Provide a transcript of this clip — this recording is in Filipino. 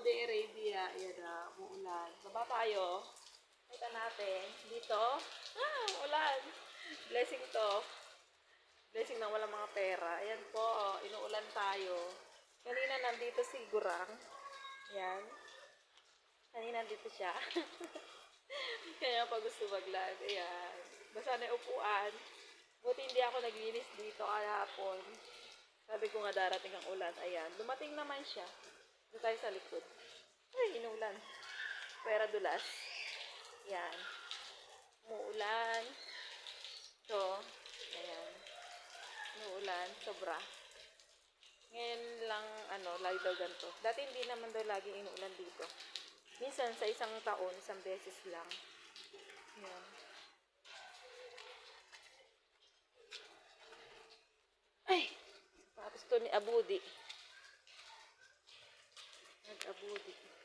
Saudi Arabia. Ayan na, umuulan. Baba tayo. Kita natin. Dito. Ulan. Blessing to. Blessing na walang mga pera. Ayan po, inuulan tayo. Kanina nandito si Gurang. Ayan. Kanina nandito siya. Kaya pag gusto mag-vlog. Ayan. Basta na yung upuan. Buti hindi ako naglinis dito kahapon. Sabi ko nga darating ang ulan. Ayan. Dumating naman siya. Doon tayo sa likod. Ay, inuulan. Pera dulas. Ayan. Umuulan. So, ayan. Inuulan. Sobra. Ngayon lang, lagi daw ganito. Dati hindi naman daw laging inuulan dito. Minsan, sa isang taon, isang beses lang. Ayan. Ay! Tapos to ni Abudi. Nag-abudi.